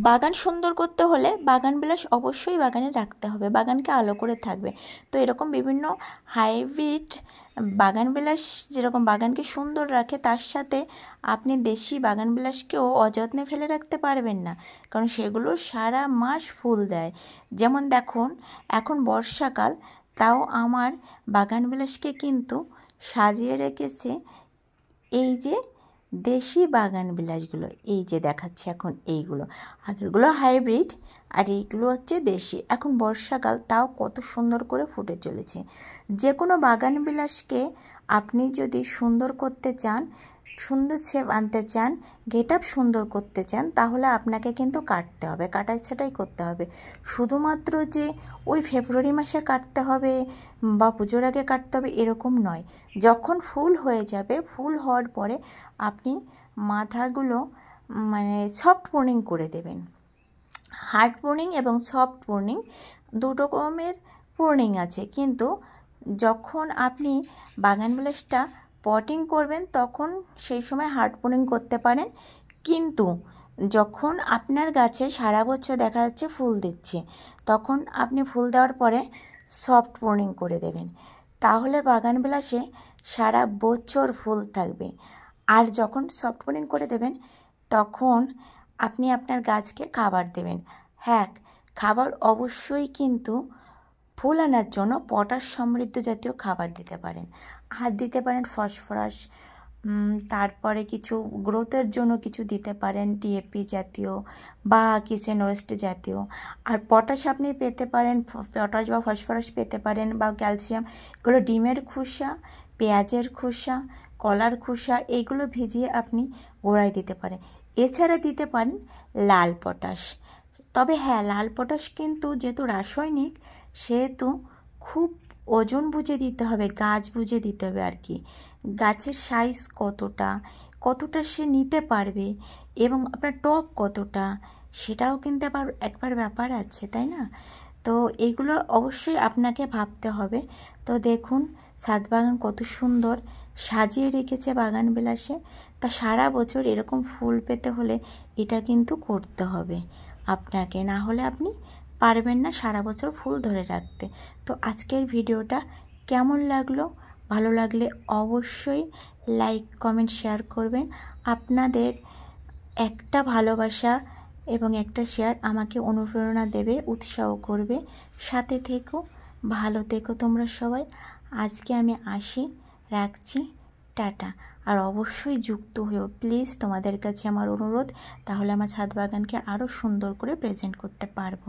বাগান সুন্দর করতে হলে বাগান বিলাস অবশ্যই বাগানে রাখতে হবে, বাগানকে আলো করে থাকবে। তো এরকম বিভিন্ন হাইব্রিড বাগান বিলাস যেরকম বাগানকে সুন্দর রাখে, তার সাথে আপনি দেশি বাগান বিলাসকেও অযত্নে ফেলে রাখতে পারবেন না, কারণ সেগুলো সারা মাস ফুল দেয়। যেমন দেখুন, এখন বর্ষাকাল, তাও আমার বাগান বিলাসকে কিন্তু সাজিয়ে রেখেছে এই যে দেশি বাগান বিলাসগুলো। এই যে দেখাচ্ছে এখন এইগুলো, আগেরগুলো হাইব্রিড আর এইগুলো হচ্ছে দেশি। এখন বর্ষাকাল, তাও কত সুন্দর করে ফুটে চলেছে। যে কোনো বাগান বিলাসকে আপনি যদি সুন্দর করতে চান, সুন্দর শেপ আনতে চান, গেট আপ সুন্দর করতে চান, তাহলে আপনাকে কিন্তু কাটতে হবে, কাটাই ছাটাই করতে হবে। শুধুমাত্র যে ওই ফেব্রুয়ারি মাসে কাটতে হবে বা পুজোর আগে কাটতে হবে এরকম নয়। যখন ফুল হয়ে যাবে, ফুল হওয়ার পরে আপনি মাথাগুলো মানে সফট প্রুনিং করে দেবেন। হার্ড প্রুনিং এবং সফট প্রুনিং দু রকমের প্রুনিং আছে, কিন্তু যখন আপনি বাগান বিলাসটা পটিং করবেন তখন সেই সময় হার্ড প্রুনিং করতে পারেন। কিন্তু যখন আপনার গাছে সারা বছর দেখা যাচ্ছে ফুল দিচ্ছে, তখন আপনি ফুল দেওয়ার পরে সফট প্রুনিং করে দেবেন, তাহলে বাগান বিলাসে সারা বছর ফুল থাকবে। আর যখন সফট প্রুনিং করে দেবেন, তখন আপনি আপনার গাছকে খাবার দেবেন। হ্যাঁ, খাবার অবশ্যই কিন্তু ফুল আনার জন্য পটাশ সমৃদ্ধ জাতীয় খাবার দিতে পারেন, আর দিতে পারেন ফসফরাস, তারপরে কিছু গ্রোথের জন্য কিছু দিতে পারেন ডিএপি জাতীয় বা কিচেন ওয়েস্ট জাতীয়। আর পটাশ আপনি পেতে পারেন, পটাশ বা ফসফরাস পেতে পারেন, বা ক্যালসিয়াম, এগুলো ডিমের খোসা, পেঁয়াজের খোসা, কলার খোসা, এইগুলো ভিজিয়ে আপনি গোড়ায় দিতে পারেন। এছাড়া দিতে পারেন লাল পটাশ। তবে হ্যাঁ, লাল পটাশ কিন্তু যেহেতু রাসায়নিক, সেহেতু খুব ওজন বুঝে দিতে হবে, গাছ বুঝে দিতে হবে আর কি। গাছের সাইজ কতটা কতটা সে নিতে পারবে এবং আপনার টব কতটা, সেটাও কিন্তু একবার ব্যাপার আছে, তাই না? তো এইগুলো অবশ্যই আপনাকে ভাবতে হবে। তো দেখুন, ছাদ বাগান কত সুন্দর সাজিয়ে রেখেছে বাগান বিলাসে। তা সারা বছর এরকম ফুল পেতে হলে এটা কিন্তু করতে হবে আপনাকে, না হলে আপনি পারবেন না সারা বছর ফুল ধরে রাখতে। তো আজকের ভিডিওটা কেমন লাগলো? ভালো লাগলে অবশ্যই লাইক, কমেন্ট, শেয়ার করবেন। আপনাদের একটা ভালোবাসা এবং একটা শেয়ার আমাকে অনুপ্রেরণা দেবে, উৎসাহ করবে। সাথে থেকো, ভালো থেকো তোমরা সবাই। আজকে আমি আসি, রাখছি, টাটা। আর অবশ্যই যুক্ত হয়েও প্লিজ, তোমাদের কাছে আমার অনুরোধ, তাহলে আমার ছাদ বাগানকে আরও সুন্দর করে প্রেজেন্ট করতে পারবো।